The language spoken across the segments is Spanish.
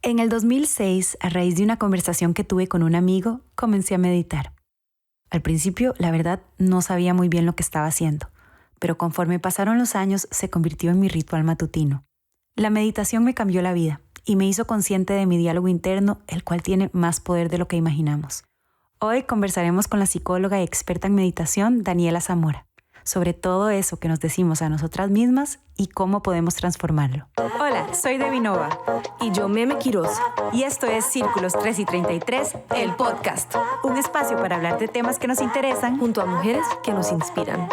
En el 2006, a raíz de una conversación que tuve con un amigo, comencé a meditar. Al principio, la verdad, no sabía muy bien lo que estaba haciendo, pero conforme pasaron los años, se convirtió en mi ritual matutino. La meditación me cambió la vida y me hizo consciente de mi diálogo interno, el cual tiene más poder de lo que imaginamos. Hoy conversaremos con la psicóloga y experta en meditación, Daniela Zamora, sobre todo eso que nos decimos a nosotras mismas y cómo podemos transformarlo. Hola, soy Debbie Nova. Y yo, Meme Quiroz. Y esto es Círculos 3 y 33, El podcast. un espacio para hablar de temas que nos interesan, Junto a mujeres que nos inspiran.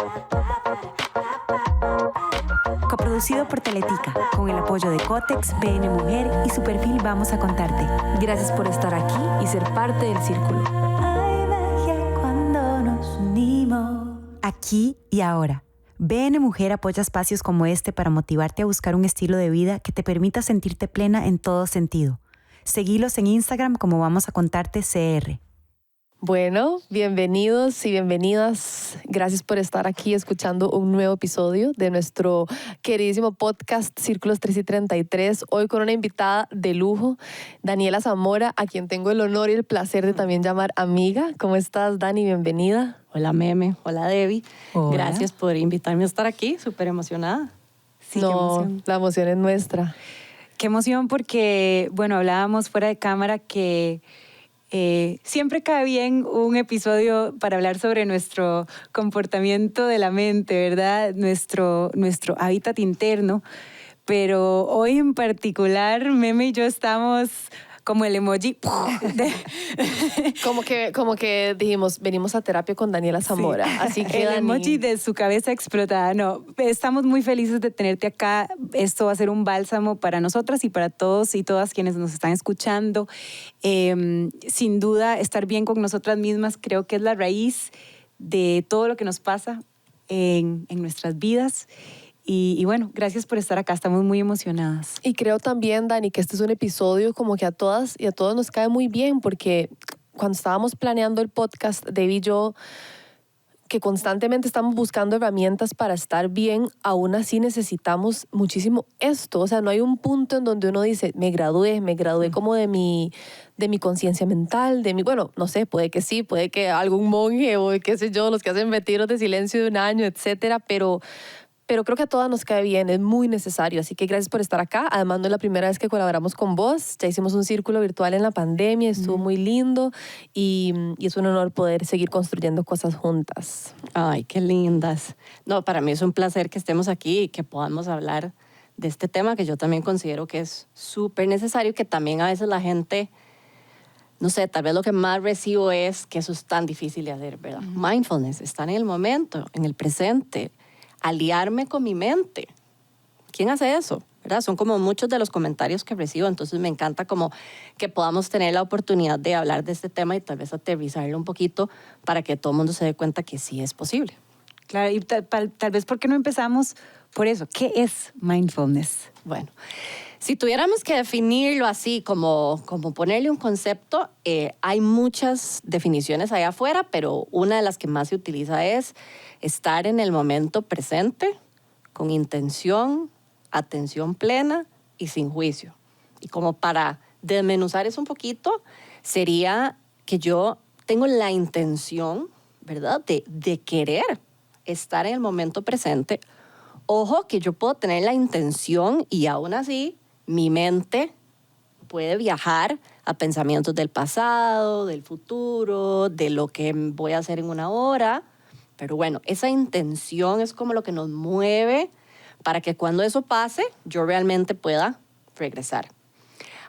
coproducido por Teletica, con el apoyo de Cotex, BN Mujer y su perfil Vamos a Contarte. Gracias por estar aquí y ser parte del círculo. Hay magia cuando nos unimos. Aquí y ahora. BN Mujer apoya espacios como este para motivarte a buscar un estilo de vida que te permita sentirte plena en todo sentido. Seguilos en Instagram como Vamos a Contarte CR. Bueno, bienvenidos y bienvenidas. Gracias por estar aquí escuchando un nuevo episodio de nuestro queridísimo podcast Círculos 3 y 33. Hoy con una invitada de lujo, Daniela Zamora, a quien tengo el honor y el placer de también llamar amiga. ¿Cómo estás, Dani? Bienvenida. Hola, Meme. Hola, Debbie. Hola. Gracias por invitarme a estar aquí. Súper emocionada. Sí, no, qué emoción. la emoción es nuestra. Qué emoción porque, bueno, hablábamos fuera de cámara que siempre cae bien un episodio para hablar sobre nuestro comportamiento de la mente, ¿verdad? Nuestro hábitat interno. Pero hoy en particular, Meme y yo estamos como el emoji de... Como que dijimos, venimos a terapia con Daniela Zamora. Sí. Así que, el Dani, emoji de su cabeza explotada. No, estamos muy felices de tenerte acá. Esto va a ser un bálsamo para nosotras y para todos y todas quienes nos están escuchando. Sin duda, estar bien con nosotras mismas creo que es la raíz de todo lo que nos pasa en nuestras vidas. Y bueno, gracias por estar acá. Estamos muy emocionadas. Y creo también, Dani, que este es un episodio como que a todas y a todos nos cae muy bien, porque cuando estábamos planeando el podcast, Debbie y yo, que constantemente estamos buscando herramientas para estar bien, aún así necesitamos muchísimo esto. O sea, no hay un punto en donde uno dice, me gradué como de mi conciencia mental, bueno, no sé, puede que sí, puede que algún monje o qué sé yo, los que hacen retiros de silencio de un año, etcétera, pero creo que a todas nos cae bien, es muy necesario. Así que gracias por estar acá. Además, no es la primera vez que colaboramos con vos. Ya hicimos un círculo virtual en la pandemia, estuvo muy lindo y es un honor poder seguir construyendo cosas juntas. Ay, qué lindas. No, para mí es un placer que estemos aquí y que podamos hablar de este tema que yo también considero que es súper necesario, que también a veces la gente, no sé, tal vez lo que más recibo es que eso es tan difícil de hacer, ¿verdad? Mindfulness, estar en el momento, en el presente, aliarme con mi mente. ¿Quién hace eso? ¿Verdad? Son como muchos de los comentarios que recibo, entonces me encanta como que podamos tener la oportunidad de hablar de este tema y tal vez aterrizarlo un poquito para que todo el mundo se dé cuenta que sí es posible. Claro, y tal vez, ¿por qué no empezamos por eso? ¿Qué es mindfulness? Bueno, si tuviéramos que definirlo así, como ponerle un concepto, hay muchas definiciones allá afuera, pero una de las que más se utiliza es estar en el momento presente, con intención, atención plena y sin juicio. Y como para desmenuzar eso un poquito, sería que yo tengo la intención, ¿verdad?, de querer estar en el momento presente. Ojo, que yo puedo tener la intención y aún así mi mente puede viajar a pensamientos del pasado, del futuro, de lo que voy a hacer en una hora. Pero bueno, esa intención es como lo que nos mueve para que cuando eso pase, yo realmente pueda regresar.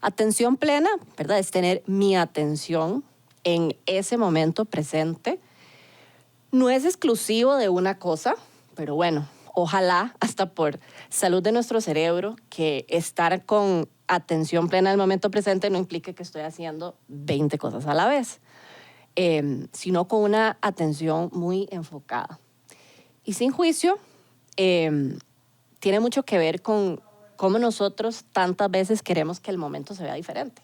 Atención plena, ¿verdad? Es tener mi atención en ese momento presente. No es exclusivo de una cosa, pero bueno, ojalá hasta por salud de nuestro cerebro, que estar con atención plena en el momento presente no implique que estoy haciendo 20 cosas a la vez, sino con una atención muy enfocada. Y sin juicio, tiene mucho que ver con cómo nosotros tantas veces queremos que el momento se vea diferente.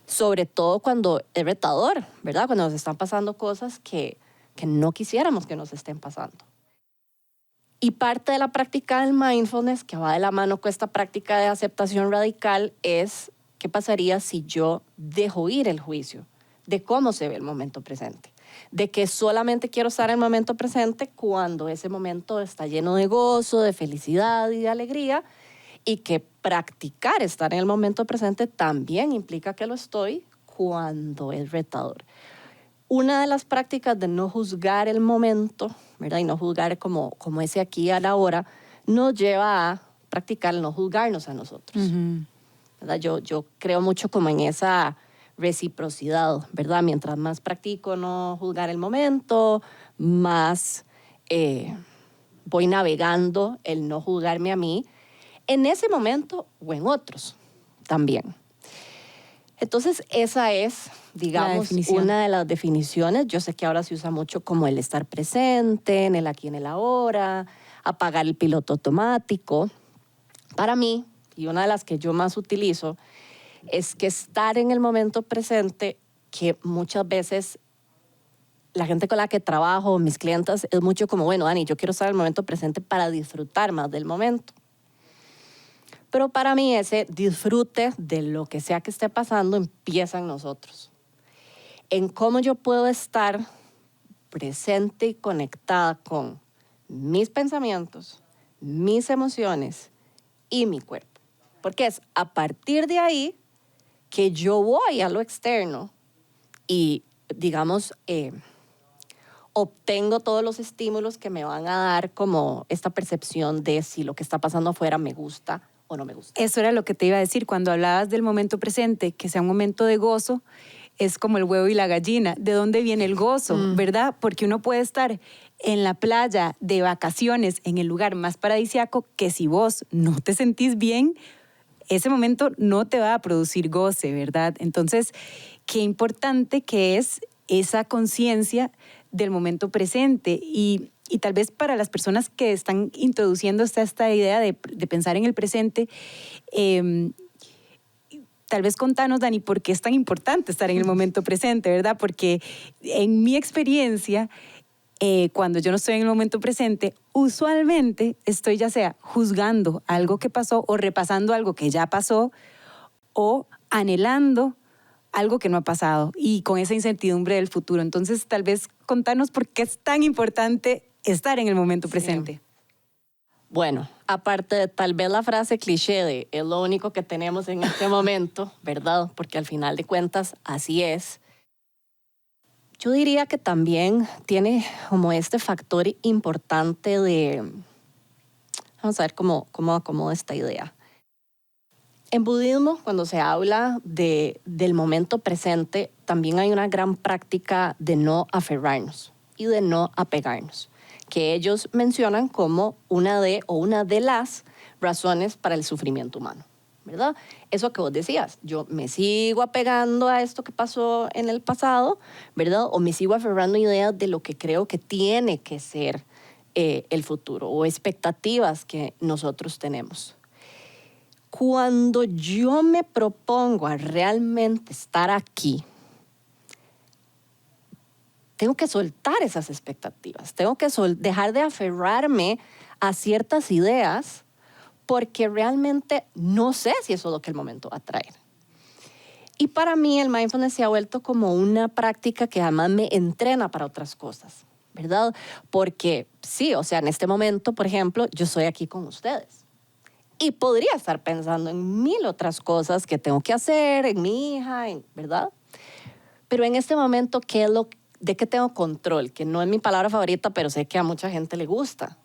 Sobre todo cuando es retador, ¿verdad? Cuando nos están pasando cosas que no quisiéramos que nos estén pasando. Y parte de la práctica del mindfulness, que va de la mano con esta práctica de aceptación radical, es ¿qué pasaría si yo dejo ir el juicio de cómo se ve el momento presente? De que solamente quiero estar en el momento presente cuando ese momento está lleno de gozo, de felicidad y de alegría, y que practicar estar en el momento presente también implica que lo estoy cuando es retador. Una de las prácticas de no juzgar el momento, ¿verdad? Y no juzgar como ese aquí a la hora, nos lleva a practicar el no juzgarnos a nosotros. ¿Verdad? Yo creo mucho como en esa reciprocidad, ¿verdad? Mientras más practico no juzgar el momento, más voy navegando el no juzgarme a mí en ese momento o en otros también. Entonces, esa es, digamos, una de las definiciones. Yo sé que ahora se usa mucho como el estar presente, en el aquí, en el ahora, apagar el piloto automático. Para mí, y una de las que yo más utilizo, es que estar en el momento presente, que muchas veces la gente con la que trabajo, mis clientas, es mucho como, bueno, Dani, yo quiero estar en el momento presente para disfrutar más del momento. Pero para mí ese disfrute de lo que sea que esté pasando empieza en nosotros. En cómo yo puedo estar presente y conectada con mis pensamientos, mis emociones y mi cuerpo. Porque es a partir de ahí que yo voy a lo externo y, digamos, obtengo todos los estímulos que me van a dar como esta percepción de si lo que está pasando afuera me gusta o no me gusta. Eso era lo que te iba a decir cuando hablabas del momento presente, que sea un momento de gozo, es como el huevo y la gallina. ¿De dónde viene el gozo, verdad? Porque uno puede estar en la playa de vacaciones, en el lugar más paradisíaco, que si vos no te sentís bien, ese momento no te va a producir goce, ¿verdad? Entonces, qué importante que es esa conciencia del momento presente y tal vez para las personas que están introduciendo esta idea de pensar en el presente, tal vez contanos, Dani, por qué es tan importante estar en el momento presente, ¿verdad? Porque en mi experiencia, cuando yo no estoy en el momento presente, usualmente estoy ya sea juzgando algo que pasó o repasando algo que ya pasó o anhelando algo que no ha pasado y con esa incertidumbre del futuro. Entonces, tal vez contanos por qué es tan importante estar en el momento presente. Sí. Bueno, aparte de tal vez la frase cliché de es lo único que tenemos en este momento, ¿verdad? Porque al final de cuentas así es. Yo diría que también tiene como este factor importante de... Vamos a ver cómo acomodo esta idea. En budismo, cuando se habla del momento presente, también hay una gran práctica de no aferrarnos y de no apegarnos, que ellos mencionan como una de las razones para el sufrimiento humano, ¿verdad? Eso que vos decías, yo me sigo apegando a esto que pasó en el pasado, ¿verdad? O me sigo aferrando a ideas de lo que creo que tiene que ser el futuro o expectativas que nosotros tenemos. Cuando yo me propongo a realmente estar aquí, tengo que soltar esas expectativas, tengo que dejar de aferrarme a ciertas ideas porque realmente no sé si eso es lo que el momento va a traer. Y para mí el mindfulness se ha vuelto como una práctica que además me entrena para otras cosas, ¿verdad? Porque sí, o sea, en este momento, por ejemplo, yo estoy aquí con ustedes. Y podría estar pensando en 1000 otras cosas que tengo que hacer, en mi hija, ¿verdad? Pero en este momento, ¿de qué tengo control? Que no es mi palabra favorita, pero sé que a mucha gente le gusta.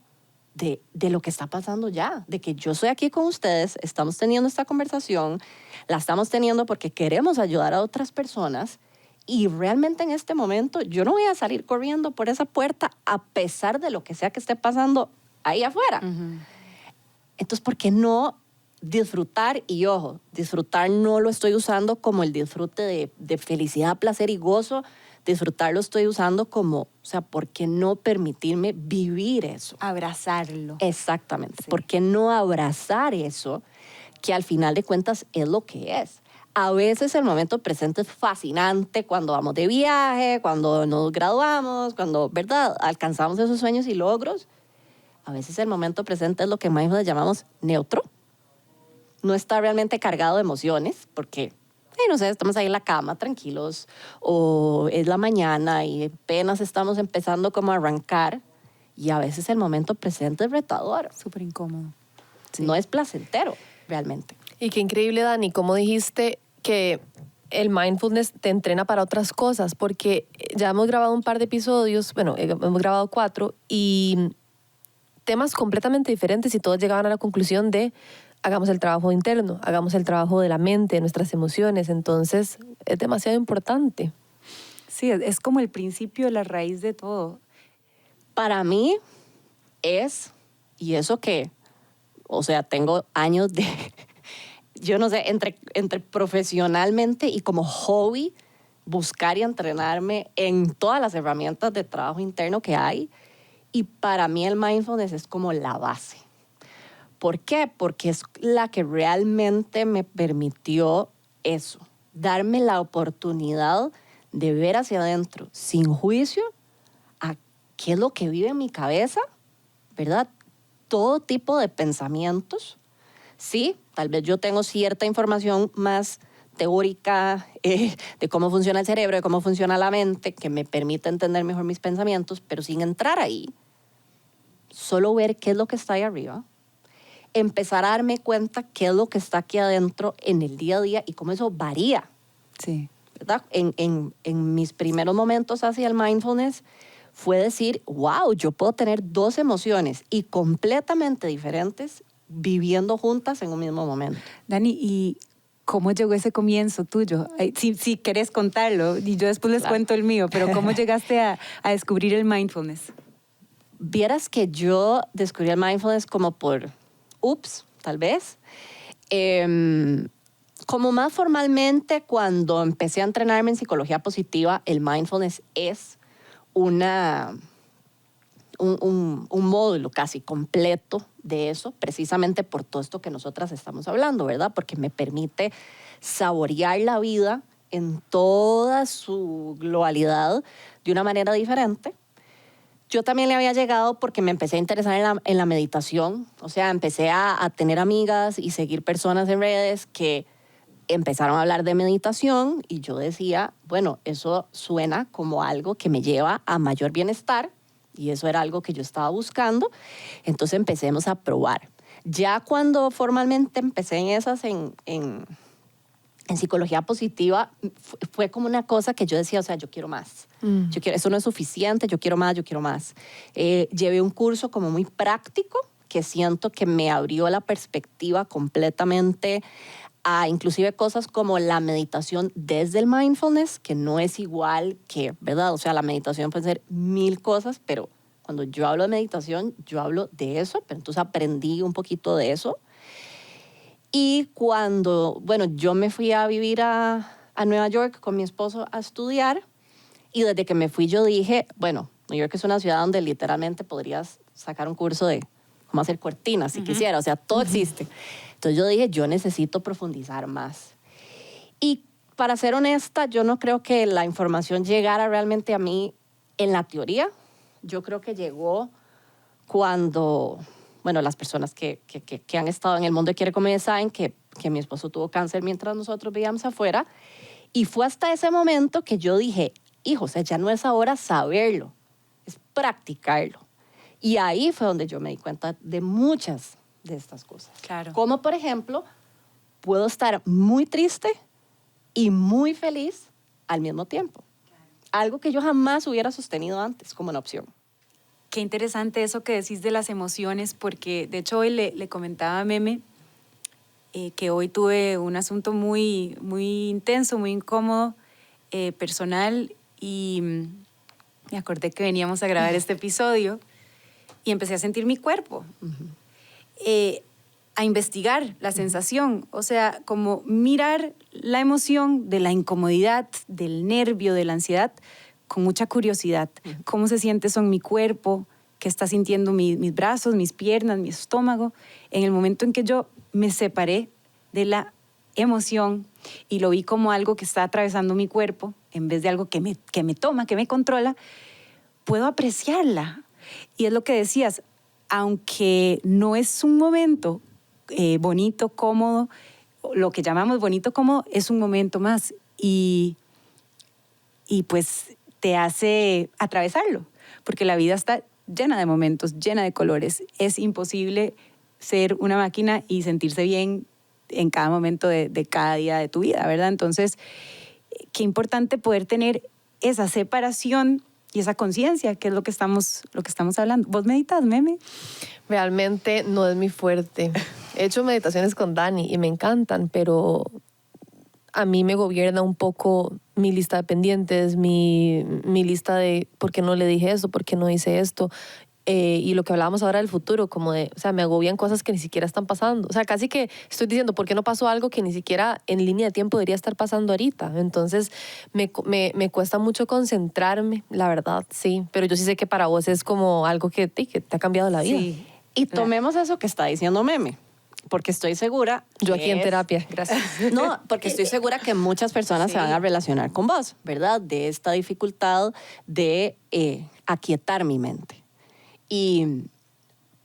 De lo que está pasando ya. De que yo estoy aquí con ustedes, estamos teniendo esta conversación, la estamos teniendo porque queremos ayudar a otras personas y realmente en este momento yo no voy a salir corriendo por esa puerta a pesar de lo que sea que esté pasando ahí afuera. Entonces, ¿por qué no disfrutar? Y ojo, disfrutar no lo estoy usando como el disfrute de felicidad, placer y gozo. Disfrutar lo estoy usando como, o sea, ¿por qué no permitirme vivir eso? Abrazarlo. Exactamente. Sí. ¿Por qué no abrazar eso que al final de cuentas es lo que es? A veces el momento presente es fascinante cuando vamos de viaje, cuando nos graduamos, cuando, ¿verdad?, alcanzamos esos sueños y logros. A veces el momento presente es lo que en mindfulness llamamos neutro, no está realmente cargado de emociones, porque, no sé, estamos ahí en la cama tranquilos, o es la mañana y apenas estamos empezando como a arrancar, y a veces el momento presente es retador. Súper incómodo. Sí. No es placentero, realmente. Y qué increíble, Dani, cómo dijiste que el mindfulness te entrena para otras cosas, porque ya hemos grabado un par de episodios, bueno, hemos grabado 4, y temas completamente diferentes y todos llegaban a la conclusión de hagamos el trabajo interno, hagamos el trabajo de la mente, de nuestras emociones. Entonces, es demasiado importante. Sí, es como el principio, la raíz de todo. Para mí es, y eso que, o sea, tengo años de, yo no sé, entre profesionalmente y como hobby, buscar y entrenarme en todas las herramientas de trabajo interno que hay. Y para mí el mindfulness es como la base. ¿Por qué? Porque es la que realmente me permitió eso, darme la oportunidad de ver hacia adentro, sin juicio, a qué es lo que vive en mi cabeza, ¿verdad? Todo tipo de pensamientos. Sí, tal vez yo tengo cierta información más teórica de cómo funciona el cerebro, de cómo funciona la mente, que me permite entender mejor mis pensamientos, pero sin entrar ahí, solo ver qué es lo que está ahí arriba, empezar a darme cuenta qué es lo que está aquí adentro en el día a día y cómo eso varía. Sí. ¿Verdad? En mis primeros momentos hacia el mindfulness fue decir, wow, yo puedo tener 2 emociones y completamente diferentes viviendo juntas en un mismo momento. Dani, ¿y cómo llegó ese comienzo tuyo? Si querés contarlo, y yo después les cuento el mío, pero ¿cómo llegaste a descubrir el mindfulness? Vieras que yo descubrí el mindfulness como por, tal vez. Como más formalmente, cuando empecé a entrenarme en psicología positiva, el mindfulness es un módulo casi completo de eso, precisamente por todo esto que nosotras estamos hablando, ¿verdad? Porque me permite saborear la vida en toda su globalidad de una manera diferente. Yo también le había llegado porque me empecé a interesar en la meditación. O sea, empecé a tener amigas y seguir personas en redes que empezaron a hablar de meditación y yo decía, bueno, eso suena como algo que me lleva a mayor bienestar y eso era algo que yo estaba buscando. Entonces empecemos a probar. Ya cuando formalmente empecé en esas, en psicología positiva, fue como una cosa que yo decía, o sea, yo quiero más. Eso no es suficiente, yo quiero más, yo quiero más. Llevé un curso como muy práctico que siento que me abrió la perspectiva completamente a inclusive cosas como la meditación desde el mindfulness, que no es igual que, ¿verdad? O sea, la meditación puede ser 1000 cosas, pero cuando yo hablo de meditación, yo hablo de eso, pero entonces aprendí un poquito de eso. Y cuando, bueno, yo me fui a vivir a Nueva York con mi esposo a estudiar, y desde que me fui yo dije, bueno, Nueva York es una ciudad donde literalmente podrías sacar un curso de cómo hacer cortinas si quisiera, o sea, todo existe. Entonces yo dije, yo necesito profundizar más. Y para ser honesta, yo no creo que la información llegara realmente a mí en la teoría. Yo creo que llegó cuando, bueno, las personas que han estado en el mundo de Quiere Comer saben que mi esposo tuvo cáncer mientras nosotros vivíamos afuera. Y fue hasta ese momento que yo dije, hijo, o sea, ya no es ahora saberlo, es practicarlo. Y ahí fue donde yo me di cuenta de muchas de estas cosas. Claro. Como, por ejemplo, puedo estar muy triste y muy feliz al mismo tiempo. Algo que yo jamás hubiera sostenido antes como una opción. Qué interesante eso que decís de las emociones, porque de hecho hoy le comentaba a Meme que hoy tuve un asunto muy, muy intenso, muy incómodo, personal, y me acordé que veníamos a grabar este episodio y empecé a sentir mi cuerpo, a investigar la sensación, o sea, como mirar la emoción de la incomodidad, del nervio, de la ansiedad, con mucha curiosidad. ¿Cómo se siente eso en mi cuerpo? ¿Qué está sintiendo mis brazos, mis piernas, mi estómago? En el momento en que yo me separé de la emoción y lo vi como algo que está atravesando mi cuerpo, en vez de algo que me toma, que me controla, puedo apreciarla. Y es lo que decías, aunque no es un momento bonito, cómodo, lo que llamamos bonito, cómodo, es un momento más y pues te hace atravesarlo, porque la vida está llena de momentos, llena de colores. Es imposible ser una máquina y sentirse bien en cada momento de cada día de tu vida, ¿verdad? Entonces, qué importante poder tener esa separación y esa conciencia, que es lo que estamos hablando. ¿Vos meditas, Meme? Realmente no es mi fuerte. He hecho meditaciones con Dani y me encantan, pero a mí me gobierna un poco mi lista de pendientes, mi lista de por qué no le dije esto, por qué no hice esto. Y lo que hablábamos ahora del futuro, como de, o sea, me agobian cosas que ni siquiera están pasando. O sea, casi que estoy diciendo, ¿por qué no pasó algo que ni siquiera en línea de tiempo debería estar pasando ahorita? Entonces, me cuesta mucho concentrarme, la verdad, sí. Pero yo sí sé que para vos es como algo que te ha cambiado la vida. Sí. Y tomemos eso que está diciendo Meme, porque estoy segura... Yo aquí en terapia, gracias. No, porque estoy segura que muchas personas se van a relacionar con vos, ¿verdad? De esta dificultad de aquietar mi mente. Y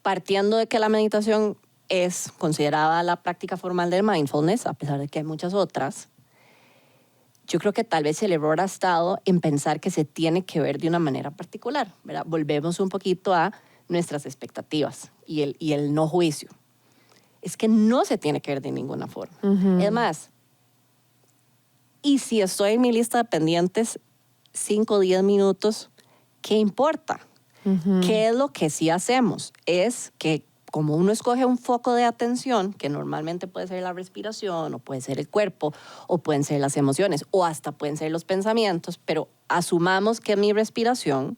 partiendo de que la meditación es considerada la práctica formal del mindfulness, a pesar de que hay muchas otras, yo creo que tal vez el error ha estado en pensar que se tiene que ver de una manera particular, ¿verdad? Volvemos un poquito a nuestras expectativas y el no juicio. Es que no se tiene que ver de ninguna forma. Uh-huh. Es más, y si estoy en mi lista de pendientes 5 o 10 minutos, ¿qué importa? Uh-huh. ¿Qué es lo que sí hacemos? Es que como uno escoge un foco de atención, que normalmente puede ser la respiración, o puede ser el cuerpo, o pueden ser las emociones, o hasta pueden ser los pensamientos, pero asumamos que mi respiración,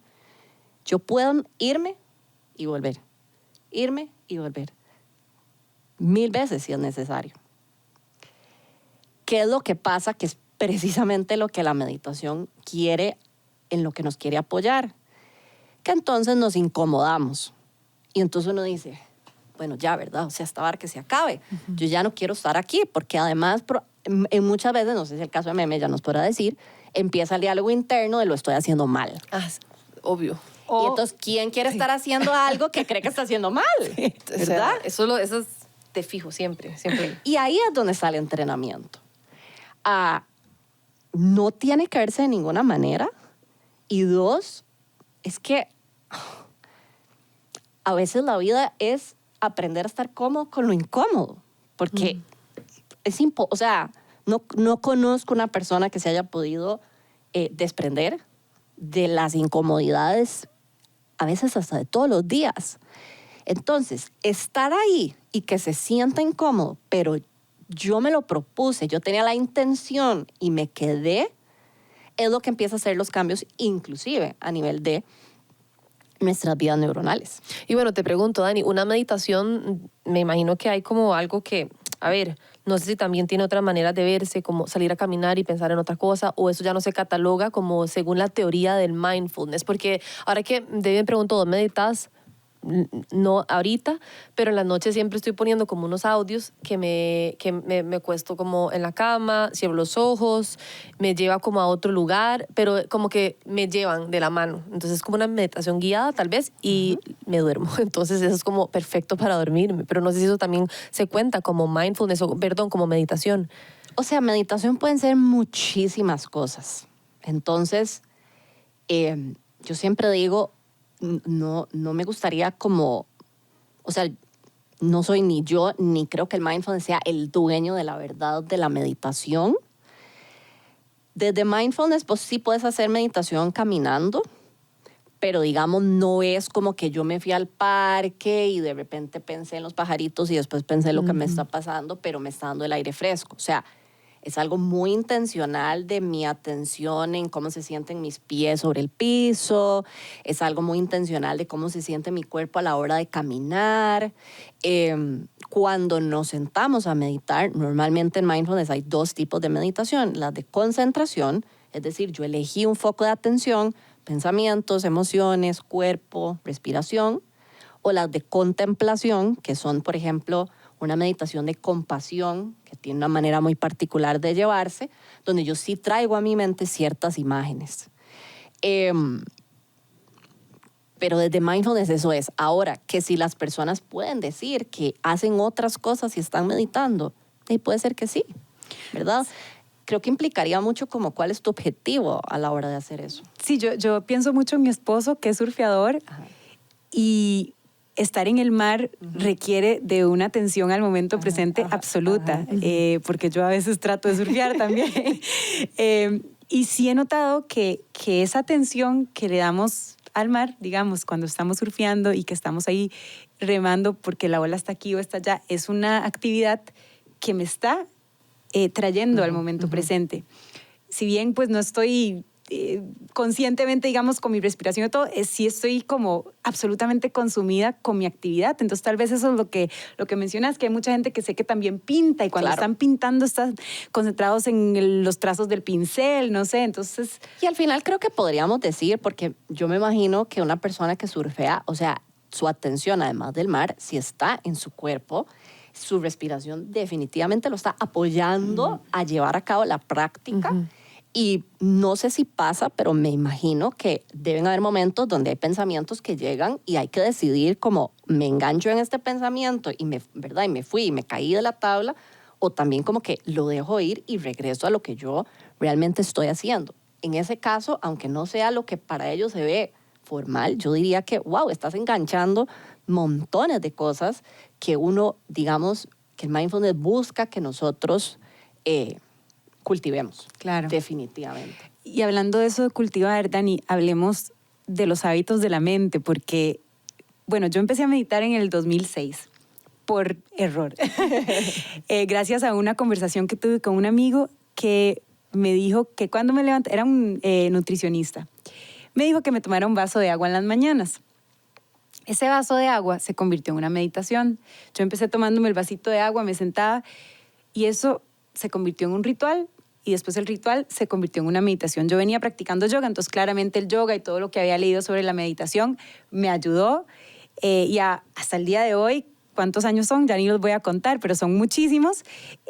yo puedo irme y volver, 1000 veces si es necesario. ¿Qué es lo que pasa? Que es precisamente lo que la meditación quiere, en lo que nos quiere apoyar. Que entonces nos incomodamos. Y entonces uno dice, bueno, ya, ¿verdad? O sea, esta vara que se acabe. Uh-huh. Yo ya no quiero estar aquí, porque además, en muchas veces, no sé si el caso de Meme ya nos podrá decir, empieza el diálogo interno de lo estoy haciendo mal. Ah, obvio. Y entonces, ¿quién quiere estar haciendo algo que cree que está haciendo mal? Sí, ¿verdad? O sea, eso es de fijo, siempre. Y ahí es donde sale el entrenamiento. No tiene que verse de ninguna manera. Y 2, es que a veces la vida es aprender a estar cómodo con lo incómodo, porque o sea, no conozco una persona que se haya podido desprender de las incomodidades, a veces hasta de todos los días. Entonces, estar ahí y que se sienta incómodo, pero yo me lo propuse, yo tenía la intención y me quedé, es lo que empieza a hacer los cambios, inclusive a nivel de nuestras vidas neuronales. Y bueno, te pregunto, Dani, una meditación, me imagino que hay como algo que, a ver, no sé si también tiene otra manera de verse, como salir a caminar y pensar en otra cosa, o eso ya no se cataloga como según la teoría del mindfulness, porque ahora que me pregunto, ¿dónde meditas? No ahorita, pero en la noche siempre estoy poniendo como unos audios que me acuesto como en la cama, cierro los ojos, me lleva como a otro lugar, pero como que me llevan de la mano. Entonces es como una meditación guiada tal vez y me duermo. Entonces eso es como perfecto para dormirme, pero no sé si eso también se cuenta como mindfulness o, perdón, como meditación. O sea, meditación pueden ser muchísimas cosas. Entonces, yo siempre digo, no me gustaría como, o sea, no soy ni yo, ni creo que el mindfulness sea el dueño de la verdad de la meditación. Desde mindfulness, pues sí puedes hacer meditación caminando, pero digamos, no es como que yo me fui al parque y de repente pensé en los pajaritos y después pensé en lo que me está pasando, pero me está dando el aire fresco. O sea, es algo muy intencional de mi atención en cómo se sienten mis pies sobre el piso. Es algo muy intencional de cómo se siente mi cuerpo a la hora de caminar. Cuando nos sentamos a meditar, normalmente en mindfulness hay 2 tipos de meditación. La de concentración, es decir, yo elegí un foco de atención, pensamientos, emociones, cuerpo, respiración. O las de contemplación, que son, por ejemplo, una meditación de compasión, que tiene una manera muy particular de llevarse, donde yo sí traigo a mi mente ciertas imágenes. Pero desde mindfulness eso es. Ahora, que si las personas pueden decir que hacen otras cosas y están meditando, y puede ser que sí, ¿verdad? Creo que implicaría mucho como cuál es tu objetivo a la hora de hacer eso. Sí, yo pienso mucho en mi esposo, que es surfeador, Ajá. y estar en el mar requiere de una atención al momento presente absoluta, porque yo a veces trato de surfear también. Y sí he notado que esa atención que le damos al mar, digamos, cuando estamos surfeando y que estamos ahí remando porque la ola está aquí o está allá, es una actividad que me está trayendo al momento presente. Si bien pues no estoy conscientemente, digamos, con mi respiración y todo, sí estoy como absolutamente consumida con mi actividad. Entonces tal vez eso es lo que mencionas, que hay mucha gente que sé que también pinta y cuando están pintando están concentrados en los trazos del pincel, no sé, entonces... Y al final creo que podríamos decir, porque yo me imagino que una persona que surfea, o sea, su atención además del mar, si está en su cuerpo, su respiración definitivamente lo está apoyando a llevar a cabo la práctica. Y no sé si pasa, pero me imagino que deben haber momentos donde hay pensamientos que llegan y hay que decidir como me engancho en este pensamiento y ¿verdad? Y me fui y me caí de la tabla, o también como que lo dejo ir y regreso a lo que yo realmente estoy haciendo. En ese caso, aunque no sea lo que para ellos se ve formal, yo diría que, wow, estás enganchando montones de cosas que uno, digamos, que el mindfulness busca que nosotros cultivemos. Claro. Definitivamente. Y hablando de eso de cultivar, Dani, hablemos de los hábitos de la mente, porque, bueno, yo empecé a meditar en el 2006 por error. Gracias a una conversación que tuve con un amigo que me dijo que cuando me levantaba, era un nutricionista, me dijo que me tomara un vaso de agua en las mañanas. Ese vaso de agua se convirtió en una meditación. Yo empecé tomándome el vasito de agua, me sentaba y eso se convirtió en un ritual y después el ritual se convirtió en una meditación. Yo venía practicando yoga, entonces claramente el yoga y todo lo que había leído sobre la meditación me ayudó y hasta el día de hoy, ¿cuántos años son? Ya ni los voy a contar, pero son muchísimos.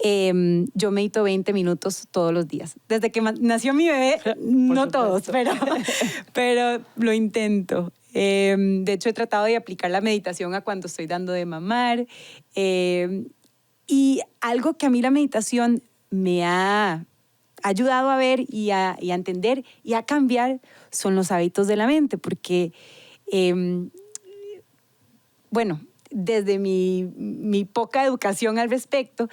Yo medito 20 minutos todos los días. Desde que nació mi bebé, no todos, pero lo intento. De hecho, he tratado de aplicar la meditación a cuando estoy dando de mamar. Y algo que a mí la meditación me ha ayudado a ver y a entender y a cambiar son los hábitos de la mente, porque, bueno, desde mi poca educación al respecto,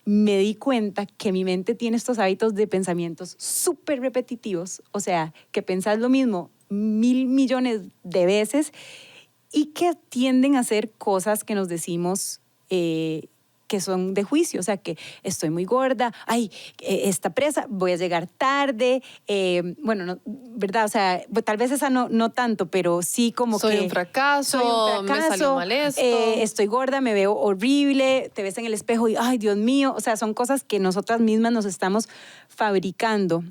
me di cuenta que mi mente tiene estos hábitos de pensamientos súper repetitivos, o sea, que pensás lo mismo 1.000 millones de veces y que tienden a hacer cosas que nos decimos que son de juicio, o sea, que estoy muy gorda, ay, esta presa, voy a llegar tarde, bueno, no, ¿verdad? O sea, tal vez esa no tanto, pero sí como soy que... un fracaso, me salió mal esto. Estoy gorda, me veo horrible, te ves en el espejo y, ay, Dios mío, o sea, son cosas que nosotras mismas nos estamos fabricando.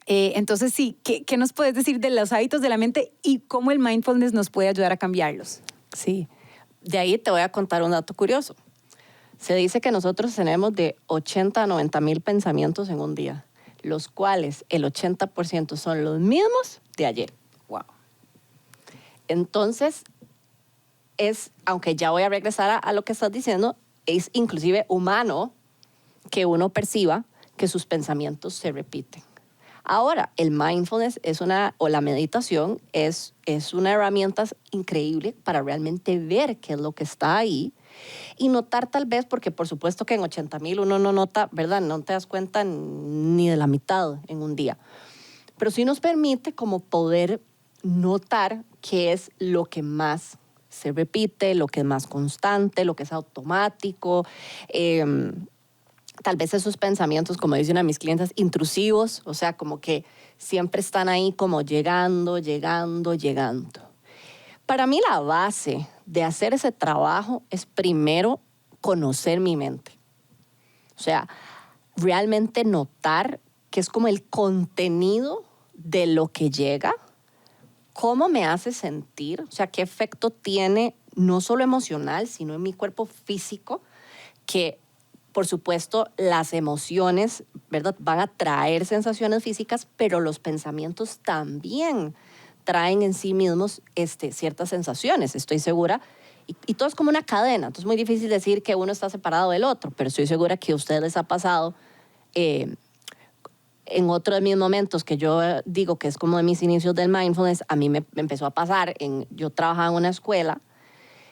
Entonces, sí, ¿qué nos puedes decir de los hábitos de la mente y cómo el mindfulness nos puede ayudar a cambiarlos? Sí, de ahí te voy a contar un dato curioso. Se dice que nosotros tenemos de 80 a 90 mil pensamientos en un día, los cuales el 80% son los mismos de ayer. Wow. Entonces, aunque ya voy a regresar a lo que estás diciendo, es inclusive humano que uno perciba que sus pensamientos se repiten. Ahora, el mindfulness o la meditación es una herramienta increíble para realmente ver qué es lo que está ahí y notar tal vez, porque por supuesto que en 80,000 uno no nota, ¿verdad? No te das cuenta ni de la mitad en un día. Pero sí nos permite como poder notar qué es lo que más se repite, lo que es más constante, lo que es automático. Tal vez esos pensamientos, como dicen a mis clientes, intrusivos, o sea, como que siempre están ahí como llegando. Para mí la base de hacer ese trabajo es primero conocer mi mente. O sea, realmente notar que es como el contenido de lo que llega, cómo me hace sentir, o sea, qué efecto tiene no solo emocional, sino en mi cuerpo físico, que por supuesto las emociones, ¿verdad?, van a traer sensaciones físicas, pero los pensamientos también traen en sí mismos ciertas sensaciones, estoy segura. Y todo es como una cadena, entonces es muy difícil decir que uno está separado del otro, pero estoy segura que a ustedes les ha pasado en otro de mis momentos que yo digo que es como de mis inicios del mindfulness. A mí me empezó a pasar, yo trabajaba en una escuela,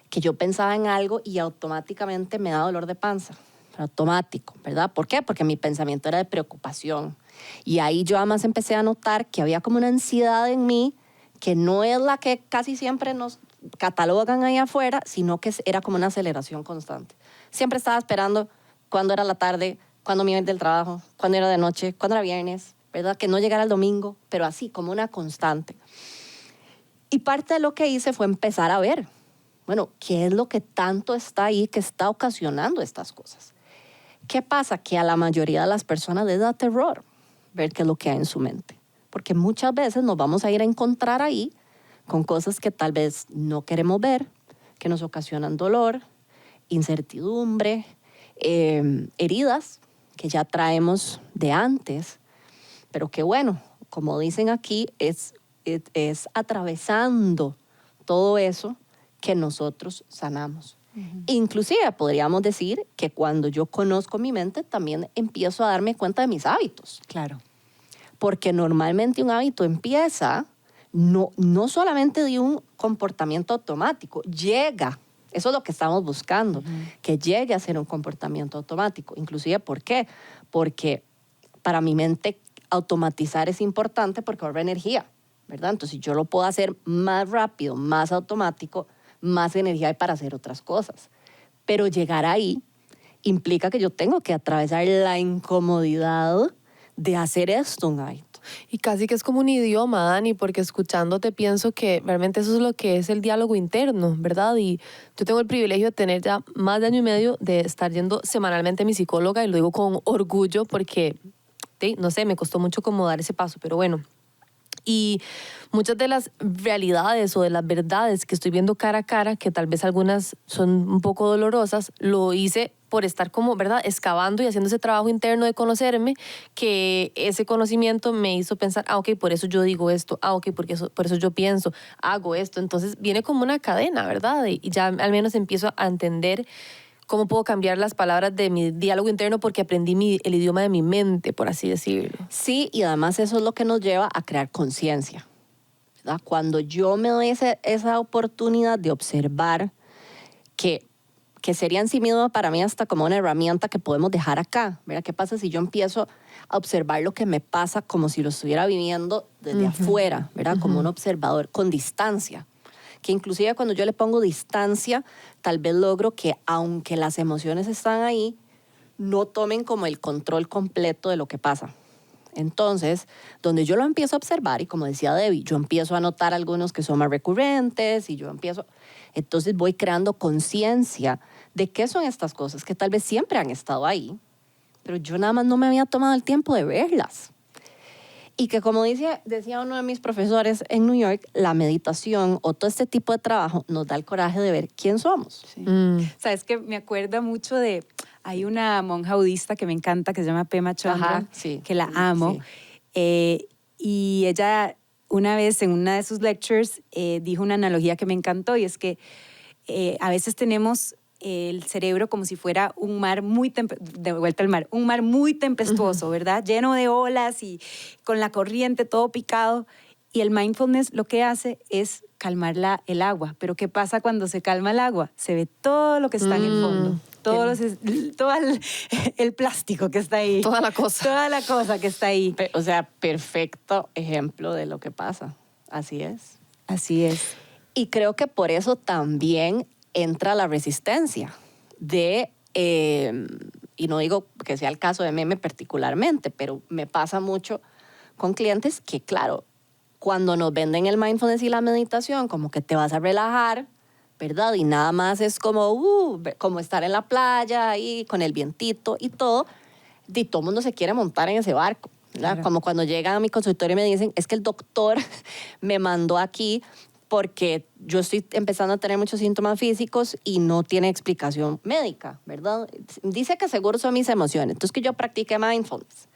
que yo pensaba en algo y automáticamente me daba dolor de panza, automático, ¿verdad? ¿Por qué? Porque mi pensamiento era de preocupación. Y ahí yo además empecé a notar que había como una ansiedad en mí que no es la que casi siempre nos catalogan ahí afuera, sino que era como una aceleración constante. Siempre estaba esperando cuándo era la tarde, cuándo me iba del trabajo, cuándo era de noche, cuándo era viernes, ¿verdad? Que no llegara el domingo, pero así, como una constante. Y parte de lo que hice fue empezar a ver, bueno, ¿qué es lo que tanto está ahí que está ocasionando estas cosas? ¿Qué pasa? Que a la mayoría de las personas les da terror ver qué es lo que hay en su mente. Porque muchas veces nos vamos a ir a encontrar ahí con cosas que tal vez no queremos ver, que nos ocasionan dolor, incertidumbre, heridas que ya traemos de antes, pero que bueno, como dicen aquí, es atravesando todo eso que nosotros sanamos. Inclusive podríamos decir que cuando yo conozco mi mente, también empiezo a darme cuenta de mis hábitos. Claro. Porque normalmente un hábito empieza no solamente de un comportamiento automático, llega, eso es lo que estamos buscando, que llegue a ser un comportamiento automático. Inclusive, ¿por qué? Porque para mi mente automatizar es importante porque ahorra energía, ¿verdad? Entonces, si yo lo puedo hacer más rápido, más automático, más energía hay para hacer otras cosas. Pero llegar ahí implica que yo tengo que atravesar la incomodidad de hacer esto un hábito. Y casi que es como un idioma, Dani, porque escuchándote pienso que realmente eso es lo que es el diálogo interno, ¿verdad? Y yo tengo el privilegio de tener ya más de 1 año y medio de estar yendo semanalmente a mi psicóloga, y lo digo con orgullo porque, no sé, me costó mucho como dar ese paso, pero bueno. Y muchas de las realidades o de las verdades que estoy viendo cara a cara, que tal vez algunas son un poco dolorosas, lo hice por estar como, ¿verdad?, excavando y haciendo ese trabajo interno de conocerme, que ese conocimiento me hizo pensar, ok, por eso yo digo esto, ok, por eso yo pienso, hago esto. Entonces viene como una cadena, ¿verdad? Y ya al menos empiezo a entender cómo puedo cambiar las palabras de mi diálogo interno porque aprendí el idioma de mi mente, por así decirlo. Sí, y además eso es lo que nos lleva a crear conciencia, ¿verdad? Cuando yo me doy esa oportunidad de observar que sería en sí misma para mí hasta como una herramienta que podemos dejar acá, ¿verdad? ¿Qué pasa si yo empiezo a observar lo que me pasa como si lo estuviera viviendo desde afuera, ¿verdad? Como un observador con distancia. Que inclusive cuando yo le pongo distancia, tal vez logro que aunque las emociones están ahí, no tomen como el control completo de lo que pasa. Entonces, donde yo lo empiezo a observar, y como decía Debbie, yo empiezo a notar algunos que son más recurrentes, entonces voy creando conciencia de qué son estas cosas que tal vez siempre han estado ahí, pero yo nada más no me había tomado el tiempo de verlas. Y que como decía uno de mis profesores en New York, la meditación o todo este tipo de trabajo nos da el coraje de ver quién somos. Sí. Sabes que me acuerda mucho hay una monja budista que me encanta que se llama Pema Chodron, sí, que la amo. Sí. Y ella una vez en una de sus lectures dijo una analogía que me encantó, y es que a veces tenemos el cerebro como si fuera un mar de vuelta al mar, un mar muy tempestuoso, ¿verdad? Lleno de olas y con la corriente todo picado. Y el mindfulness lo que hace es calmar el agua. Pero ¿qué pasa cuando se calma el agua? Se ve todo lo que está en el fondo. Todo el plástico que está ahí. Toda la cosa. Toda la cosa que está ahí. O sea, perfecto ejemplo de lo que pasa. Así es. Así es. Y creo que por eso también entra la resistencia y no digo que sea el caso de Meme particularmente, pero me pasa mucho con clientes que, claro, cuando nos venden el mindfulness y la meditación, como que te vas a relajar, ¿verdad? Y nada más es como estar en la playa ahí con el vientito y todo el mundo se quiere montar en ese barco, ¿verdad? Claro. Como cuando llegan a mi consultorio y me dicen, es que el doctor me mandó aquí porque yo estoy empezando a tener muchos síntomas físicos y no tiene explicación médica, ¿verdad? Dice que seguro son mis emociones, entonces que yo practique mindfulness.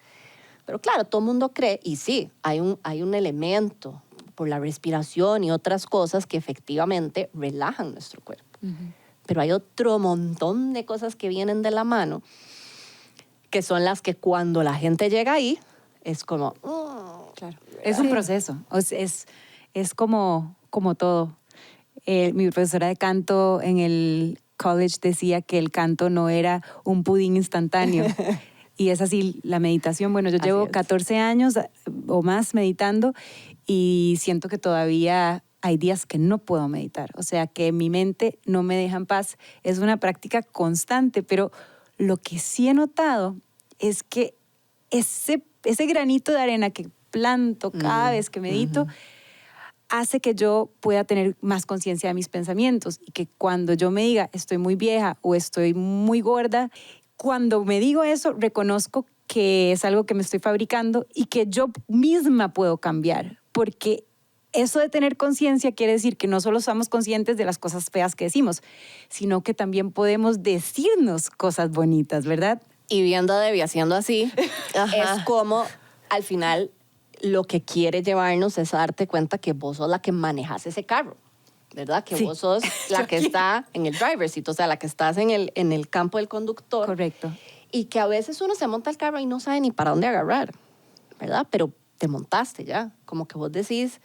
Pero claro, todo el mundo cree, y sí, hay un elemento por la respiración y otras cosas que efectivamente relajan nuestro cuerpo. Pero hay otro montón de cosas que vienen de la mano, que son las que cuando la gente llega ahí, es como... Claro. Es un proceso, es como todo. Mi profesora de canto en el college decía que el canto no era un pudín instantáneo. Y es así la meditación. Bueno, yo llevo 14 años o más meditando y siento que todavía hay días que no puedo meditar. O sea, que mi mente no me deja en paz. Es una práctica constante, pero lo que sí he notado es que ese granito de arena que planto cada vez que medito hace que yo pueda tener más conciencia de mis pensamientos y que cuando yo me diga estoy muy vieja o estoy muy gorda, cuando me digo eso reconozco que es algo que me estoy fabricando y que yo misma puedo cambiar, porque eso de tener conciencia quiere decir que no solo somos conscientes de las cosas feas que decimos, sino que también podemos decirnos cosas bonitas, ¿verdad? Y viendo a Debbie haciendo así, es como al final lo que quiere llevarnos es a darte cuenta que vos sos la que manejas ese carro, ¿verdad? Que vos sos la que está en el driver seat, o sea, la que estás en el campo del conductor. Correcto. Y que a veces uno se monta al carro y no sabe ni para dónde agarrar, ¿verdad? Pero te montaste ya, como que vos decís,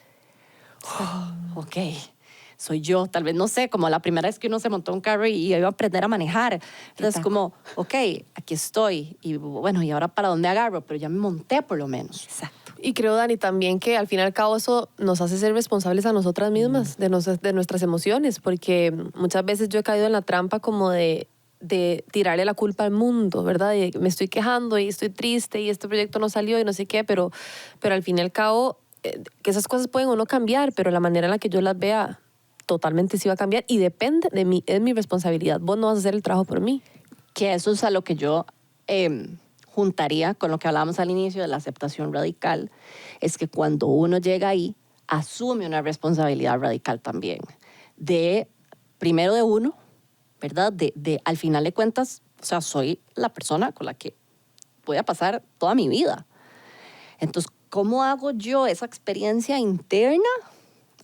ok, soy yo, tal vez no sé, como la primera vez que uno se montó un carro y iba a aprender a manejar. Entonces como, ok, aquí estoy y bueno, ¿y ahora para dónde agarro? Pero ya me monté por lo menos. Exacto. Y creo, Dani, también que al fin y al cabo eso nos hace ser responsables a nosotras mismas, de nuestras emociones, porque muchas veces yo he caído en la trampa como de tirarle la culpa al mundo, ¿verdad? De me estoy quejando y estoy triste y este proyecto no salió y no sé qué, pero al fin y al cabo que esas cosas pueden o no cambiar, pero la manera en la que yo las vea totalmente sí va a cambiar y depende de mí, es mi responsabilidad. Vos no vas a hacer el trabajo por mí. Que eso es a lo que yo juntaría con lo que hablábamos al inicio de la aceptación radical, es que cuando uno llega ahí, asume una responsabilidad radical también. Primero de uno, ¿verdad? Al final de cuentas, o sea, soy la persona con la que voy a pasar toda mi vida. Entonces, ¿cómo hago yo esa experiencia interna?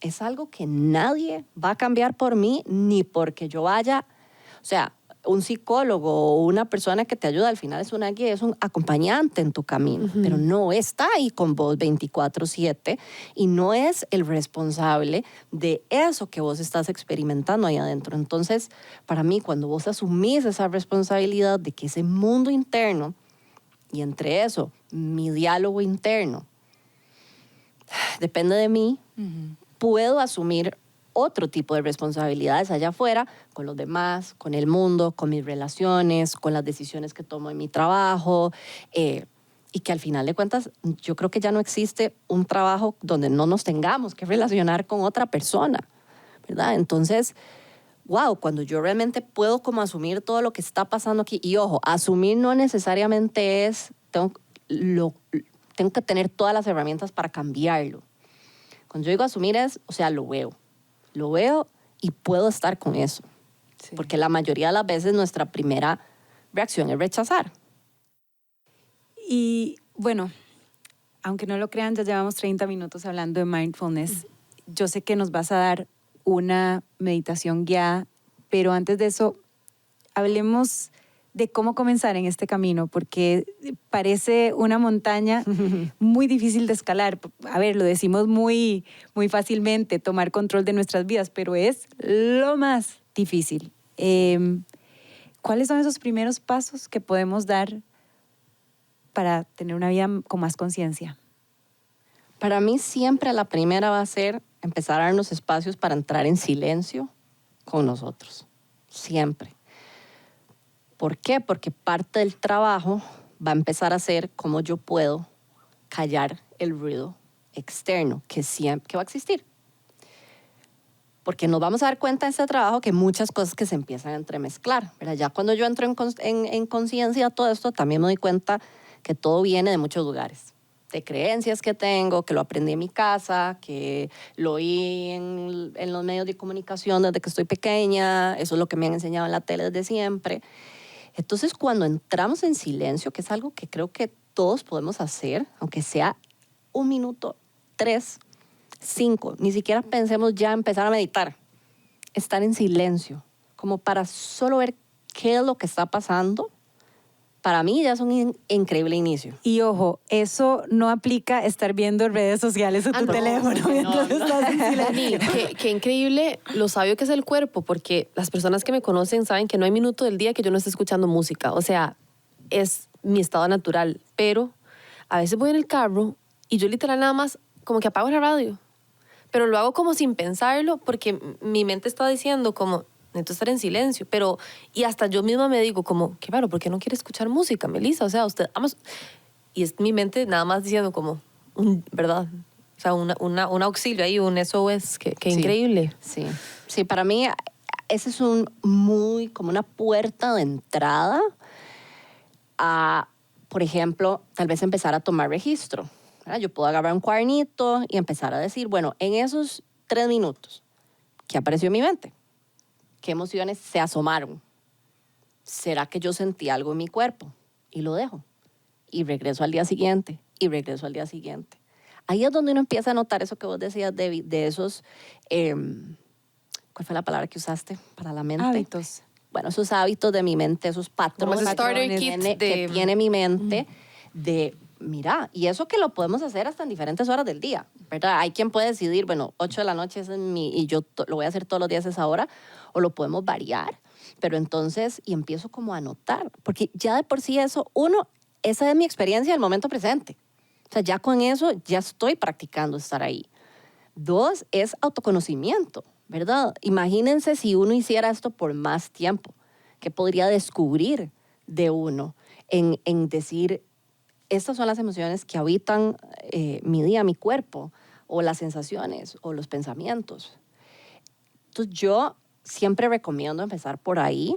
Es algo que nadie va a cambiar por mí, ni porque yo vaya, o sea, un psicólogo o una persona que te ayuda, al final es una guía, es un acompañante en tu camino, pero no está ahí con vos 24/7 y no es el responsable de eso que vos estás experimentando ahí adentro. Entonces, para mí, cuando vos asumís esa responsabilidad de que ese mundo interno, y entre eso, mi diálogo interno, depende de mí, puedo asumir otro tipo de responsabilidades allá afuera, con los demás, con el mundo, con mis relaciones, con las decisiones que tomo en mi trabajo, y que al final de cuentas yo creo que ya no existe un trabajo donde no nos tengamos que relacionar con otra persona, ¿verdad? Entonces, wow, cuando yo realmente puedo como asumir todo lo que está pasando aquí, y ojo, asumir no necesariamente es, tengo que tener todas las herramientas para cambiarlo. Cuando yo digo asumir es, o sea, lo veo y puedo estar con eso. Sí. Porque la mayoría de las veces nuestra primera reacción es rechazar. Y bueno, aunque no lo crean, ya llevamos 30 minutos hablando de mindfulness. Yo sé que nos vas a dar una meditación guiada, pero antes de eso, hablemos de cómo comenzar en este camino, porque parece una montaña muy difícil de escalar. A ver, lo decimos muy, muy fácilmente, tomar control de nuestras vidas, pero es lo más difícil. ¿Cuáles son esos primeros pasos que podemos dar para tener una vida con más conciencia? Para mí siempre la primera va a ser empezar a darnos espacios para entrar en silencio con nosotros. Siempre. ¿Por qué? Porque parte del trabajo va a empezar a ser cómo yo puedo callar el ruido externo que va a existir. Porque nos vamos a dar cuenta en este trabajo que muchas cosas que se empiezan a entremezclar, ¿verdad? Ya cuando yo entro en conciencia de todo esto, también me doy cuenta que todo viene de muchos lugares. De creencias que tengo, que lo aprendí en mi casa, que lo oí en los medios de comunicación desde que estoy pequeña, eso es lo que me han enseñado en la tele desde siempre. Entonces, cuando entramos en silencio, que es algo que creo que todos podemos hacer, aunque sea 1 minuto, 3, 5, ni siquiera pensemos ya empezar a meditar. Estar en silencio, como para solo ver qué es lo que está pasando. Para mí ya es un increíble inicio. Y ojo, eso no aplica estar viendo redes sociales en tu teléfono mientras estás en silencio. Qué increíble lo sabio que es el cuerpo, porque las personas que me conocen saben que no hay minuto del día que yo no esté escuchando música. O sea, es mi estado natural. Pero a veces voy en el carro y yo literal nada más como que apago la radio. Pero lo hago como sin pensarlo, porque mi mente está diciendo como, necesito estar en silencio. Y hasta yo misma me digo como, qué raro, ¿por qué no quiere escuchar música, Melissa? O sea, usted, vamos. Y es mi mente nada más diciendo como, ¿verdad? O sea, un auxilio ahí, un SOS, que Sí, increíble. Sí, para mí ese es como una puerta de entrada a, por ejemplo, tal vez empezar a tomar registro. ¿Verdad? Yo puedo agarrar un cuadernito y empezar a decir, bueno, en esos 3 minutos, ¿qué apareció en mi mente? ¿Qué emociones se asomaron? ¿Será que yo sentí algo en mi cuerpo? Y lo dejo. Y regreso al día siguiente. Y regreso al día siguiente. Ahí es donde uno empieza a notar eso que vos decías, David, de esos... ¿cuál fue la palabra que usaste para la mente? Hábitos. Bueno, esos hábitos de mi mente, esos patrones Como ese starter kit que tiene mi mente de, mira, y eso que lo podemos hacer hasta en diferentes horas del día, ¿verdad? Hay quien puede decidir, bueno, 8 de la noche es y yo lo voy a hacer todos los días a esa hora, o lo podemos variar, pero entonces, y empiezo como a notar, porque ya de por sí eso, esa es mi experiencia del momento presente. O sea, ya con eso, ya estoy practicando estar ahí. 2, es autoconocimiento, ¿verdad? Imagínense si uno hiciera esto por más tiempo, ¿qué podría descubrir de uno en decir, estas son las emociones que habitan mi día, mi cuerpo, o las sensaciones, o los pensamientos? Entonces, yo siempre recomiendo empezar por ahí.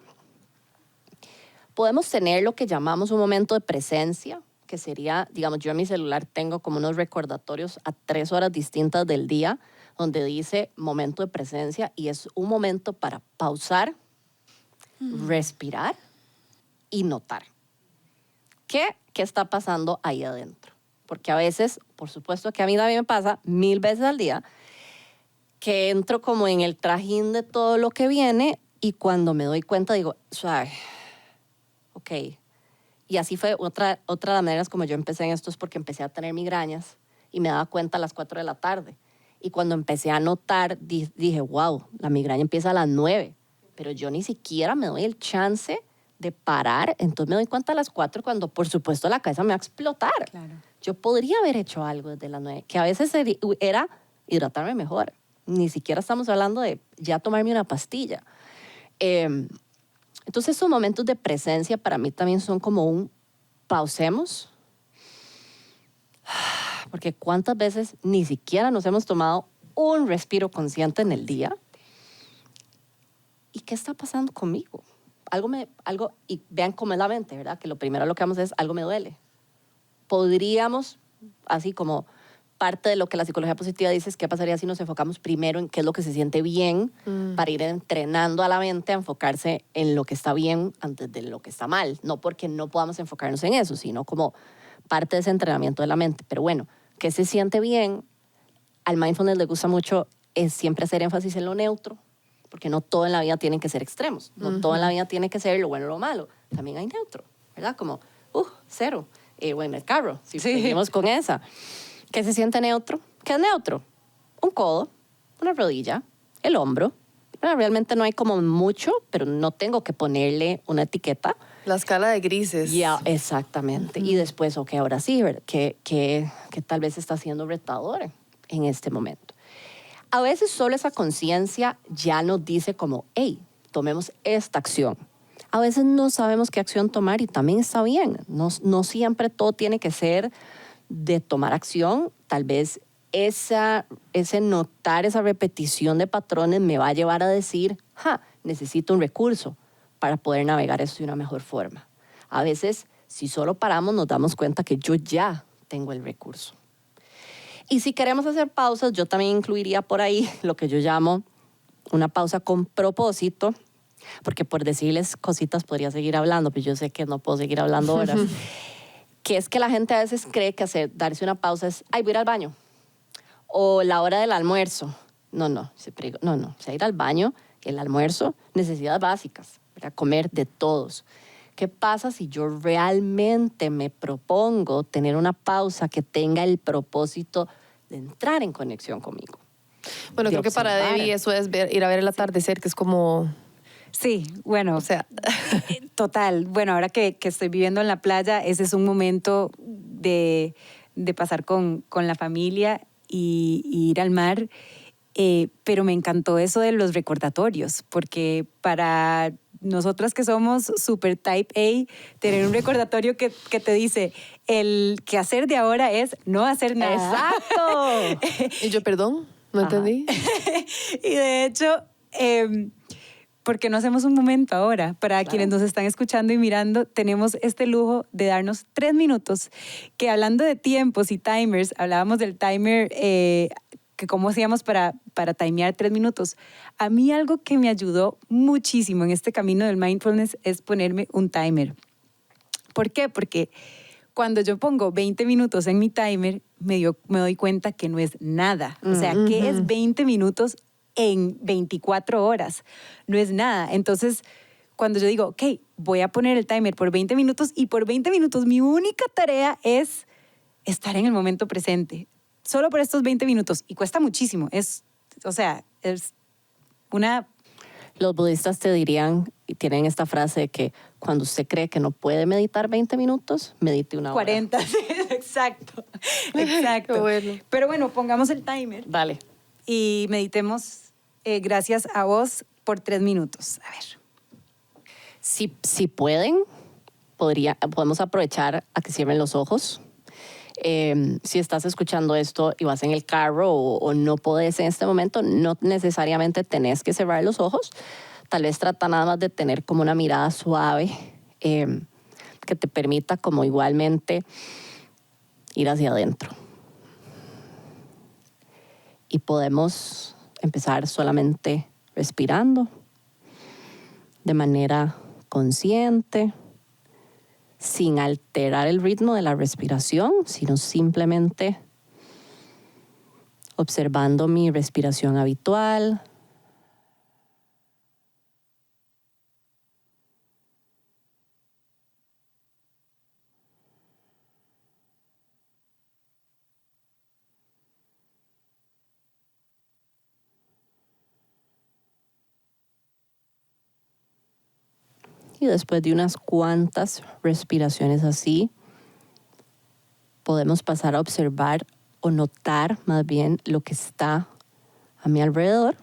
Podemos tener lo que llamamos un momento de presencia, que sería, digamos, yo en mi celular tengo como unos recordatorios a 3 horas distintas del día, donde dice momento de presencia, y es un momento para pausar, respirar y notar. ¿Qué está pasando ahí adentro? Porque a veces, por supuesto que a mí también me pasa 1000 veces al día, que entro como en el trajín de todo lo que viene, y cuando me doy cuenta digo, suave, ok. Y así fue otra de las maneras como yo empecé en esto, es porque empecé a tener migrañas y me daba cuenta a las 4 de la tarde. Y cuando empecé a notar, dije, wow, la migraña empieza a las 9, pero yo ni siquiera me doy el chance de parar. Entonces me doy cuenta a las 4 cuando, por supuesto, la cabeza me va a explotar. Claro. Yo podría haber hecho algo desde las 9, que a veces era hidratarme mejor. Ni siquiera estamos hablando de ya tomarme una pastilla. Entonces, esos momentos de presencia para mí también son como un pausemos, porque cuántas veces ni siquiera nos hemos tomado un respiro consciente en el día. ¿Y qué está pasando conmigo? Y vean cómo es la mente, ¿verdad? Que lo primero lo que vamos a hacer es, algo me duele. Podríamos, así como parte de lo que la psicología positiva dice, es qué pasaría si nos enfocamos primero en qué es lo que se siente bien, para ir entrenando a la mente a enfocarse en lo que está bien antes de lo que está mal. No porque no podamos enfocarnos en eso, sino como parte de ese entrenamiento de la mente. Pero bueno, ¿qué se siente bien? Al mindfulness le gusta mucho es siempre hacer énfasis en lo neutro, porque no todo en la vida tiene que ser extremos. No todo en la vida tiene que ser lo bueno o lo malo. También hay neutro, ¿verdad? Como, 0. Bueno, el carro, si seguimos con esa. ¿Qué se siente neutro? ¿Qué es neutro? Un codo, una rodilla, el hombro. Bueno, realmente no hay como mucho, pero no tengo que ponerle una etiqueta. La escala de grises. Ya, exactamente. Y después, ok, ahora sí, que tal vez está siendo retador en este momento. A veces solo esa conciencia ya nos dice como, hey, tomemos esta acción. A veces no sabemos qué acción tomar y también está bien. No siempre todo tiene que ser de tomar acción. Tal vez ese notar, esa repetición de patrones me va a llevar a decir, necesito un recurso para poder navegar esto de una mejor forma. A veces, si solo paramos, nos damos cuenta que yo ya tengo el recurso. Y si queremos hacer pausas, yo también incluiría por ahí lo que yo llamo una pausa con propósito, porque por decirles cositas podría seguir hablando, pero yo sé que no puedo seguir hablando horas. Que es que la gente a veces cree que darse una pausa es, voy a ir al baño. O la hora del almuerzo. No, o sea, ir al baño, el almuerzo, necesidades básicas, ¿verdad? Comer de todos. ¿Qué pasa si yo realmente me propongo tener una pausa que tenga el propósito de entrar en conexión conmigo? Bueno, De creo que para observar. Debbie eso es ir a ver el atardecer, que es como, Sí, bueno, o sea, total. Bueno, ahora que estoy viviendo en la playa, ese es un momento de pasar con la familia y ir al mar. Pero me encantó eso de los recordatorios, porque para nosotras que somos super type A, tener un recordatorio que te dice, el quehacer de ahora es no hacer nada. ¡Exacto! y yo, perdón, no Ajá. entendí. Y de hecho, ¿por qué no hacemos un momento ahora? Para Claro. quienes nos están escuchando y mirando, tenemos este lujo de darnos 3 minutos, que hablando de tiempos y timers, hablábamos del timer, que cómo hacíamos para timear 3 minutos. A mí algo que me ayudó muchísimo en este camino del mindfulness es ponerme un timer. ¿Por qué? Porque cuando yo pongo 20 minutos en mi timer, me doy cuenta que no es nada. O sea, ¿qué es 20 minutos en 24 horas? No es nada. Entonces, cuando yo digo, ok, voy a poner el timer por 20 minutos y por 20 minutos mi única tarea es estar en el momento presente. Solo por estos 20 minutos. Y cuesta muchísimo. Es una... Los budistas te dirían, y tienen esta frase de que cuando usted cree que no puede meditar 20 minutos, medite una hora. 40, sí, exacto. Exacto. Qué bueno. Pero bueno, pongamos el timer Dale. y meditemos gracias a vos por 3 minutos. A ver. Si pueden, podemos aprovechar a que cierren los ojos. Si estás escuchando esto y vas en el carro o no podés en este momento, no necesariamente tenés que cerrar los ojos. Tal vez trata nada más de tener como una mirada suave que te permita como igualmente ir hacia adentro. Y podemos empezar solamente respirando de manera consciente, sin alterar el ritmo de la respiración, sino simplemente observando mi respiración habitual. Y después de unas cuantas respiraciones así, podemos pasar a observar o notar más bien lo que está a mi alrededor,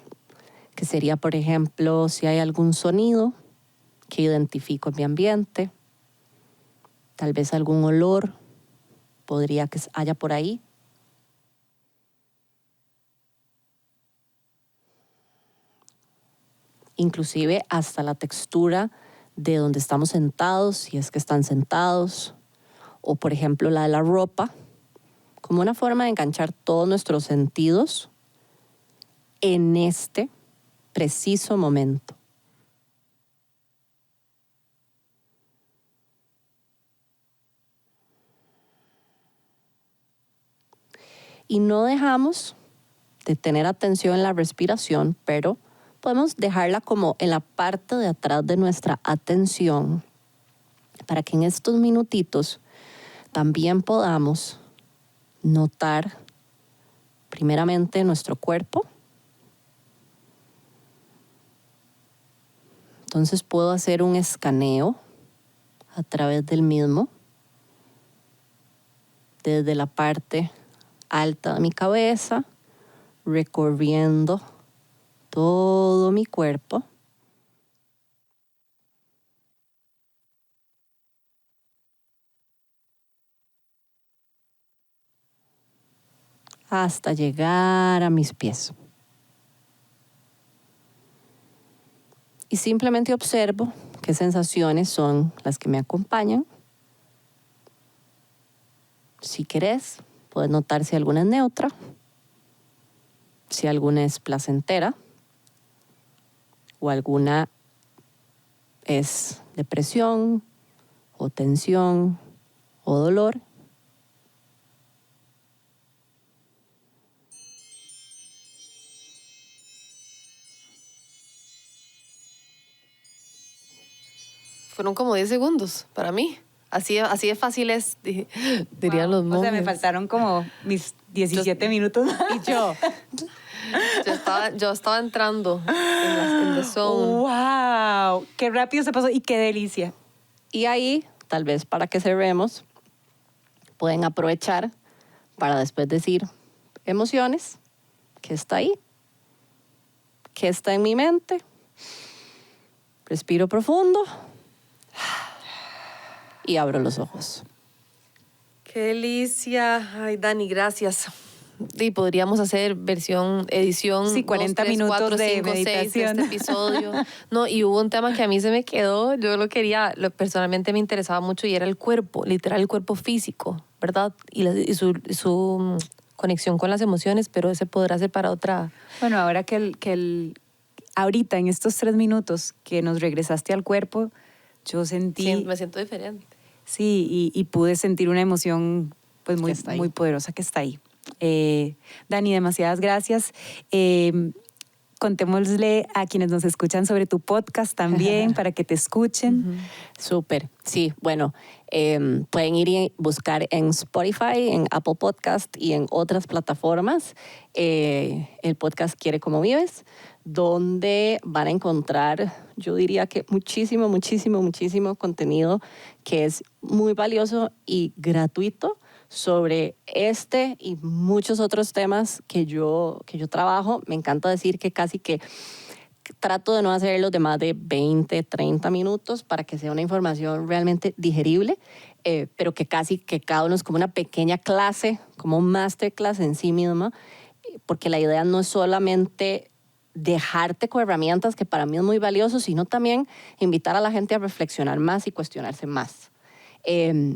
que sería, por ejemplo, si hay algún sonido que identifico en mi ambiente, tal vez algún olor podría que haya por ahí. Inclusive hasta la textura de donde estamos sentados, si es que están sentados, o por ejemplo la de la ropa, como una forma de enganchar todos nuestros sentidos en este preciso momento. Y no dejamos de tener atención en la respiración, pero podemos dejarla como en la parte de atrás de nuestra atención para que en estos minutitos también podamos notar primeramente nuestro cuerpo. Entonces puedo hacer un escaneo a través del mismo, desde la parte alta de mi cabeza, recorriendo todo mi cuerpo. Hasta llegar a mis pies. Y simplemente observo qué sensaciones son las que me acompañan. Si querés, puedes notar si alguna es neutra, si alguna es placentera o alguna es depresión o tensión o dolor. Fueron como 10 segundos para mí. Así de fácil es, dirían los monjes. O sea, me faltaron como mis 17 minutos más. Y yo estaba entrando en the zone. ¡Wow! ¡Qué rápido se pasó y qué delicia! Y ahí, tal vez para que cerremos, pueden aprovechar para después decir emociones, ¿qué está ahí? ¿Qué está en mi mente? Respiro profundo y abro los ojos. ¡Qué delicia! Ay, Dani, gracias. Y podríamos hacer edición. Sí, 40 2, 3, minutos 4, de 5, 6 meditación. de este episodio. No, y hubo un tema que a mí se me quedó. Yo personalmente me interesaba mucho y era el cuerpo, literal el cuerpo físico, ¿verdad? Y su conexión con las emociones, pero ese podrá ser para otra. Bueno, ahora ahorita en estos 3 minutos que nos regresaste al cuerpo, yo sentí... Me siento diferente. Sí, y pude sentir una emoción pues muy poderosa que está ahí. Dani, demasiadas gracias. Contémosle a quienes nos escuchan sobre tu podcast también para que te escuchen. Súper, sí, bueno, pueden ir y buscar en Spotify, en Apple Podcast y en otras plataformas el podcast Quiere Como Vives, donde van a encontrar, yo diría que muchísimo contenido que es muy valioso y gratuito sobre este y muchos otros temas que yo trabajo. Me encanta decir que casi que trato de no hacerlos de más de 20, 30 minutos para que sea una información realmente digerible, pero que casi que cada uno es como una pequeña clase, como un masterclass en sí misma, porque la idea no es solamente dejarte con herramientas, que para mí es muy valioso, sino también invitar a la gente a reflexionar más y cuestionarse más.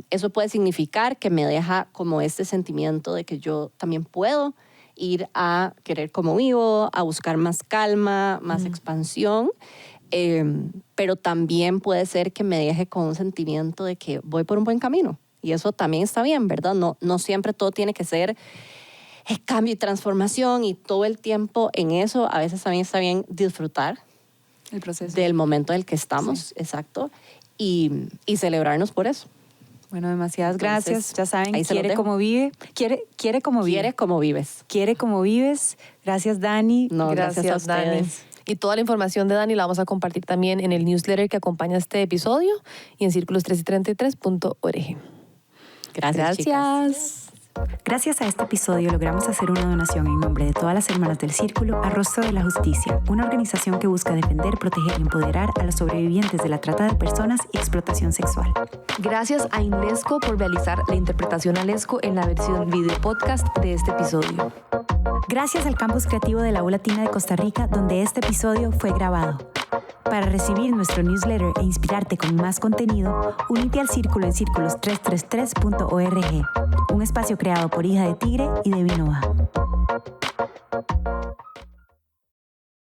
Eso puede significar que me deja como este sentimiento de que yo también puedo ir a querer como vivo, a buscar más calma, más expansión, pero también puede ser que me deje con un sentimiento de que voy por un buen camino. Y eso también está bien, ¿verdad? No siempre todo tiene que ser cambio y transformación y todo el tiempo en eso. A veces también está bien disfrutar el proceso del momento en el que estamos, sí. Exacto, y celebrarnos por eso. Bueno, demasiadas gracias. Ya saben, Quiere Como Vive. Quiere Como Vive. Quiere Como Vives. Quiere Como Vives. Gracias, Dani. No, gracias a ustedes. Dani. Y toda la información de Dani la vamos a compartir también en el newsletter que acompaña este episodio y en círculos333.org. Gracias, chicas. Gracias a este episodio logramos hacer una donación en nombre de todas las hermanas del Círculo a Rostro de la Justicia, una organización que busca defender, proteger y empoderar a los sobrevivientes de la trata de personas y explotación sexual. Gracias a Inlesco por realizar la interpretación a Lesco en la versión video podcast de este episodio. Gracias al Campus Creativo de la U Latina de Costa Rica, donde este episodio fue grabado. Para recibir nuestro newsletter e inspirarte con más contenido, únete al Círculo en círculos333.org, un espacio creado por Hija de Tigre y de Vinova.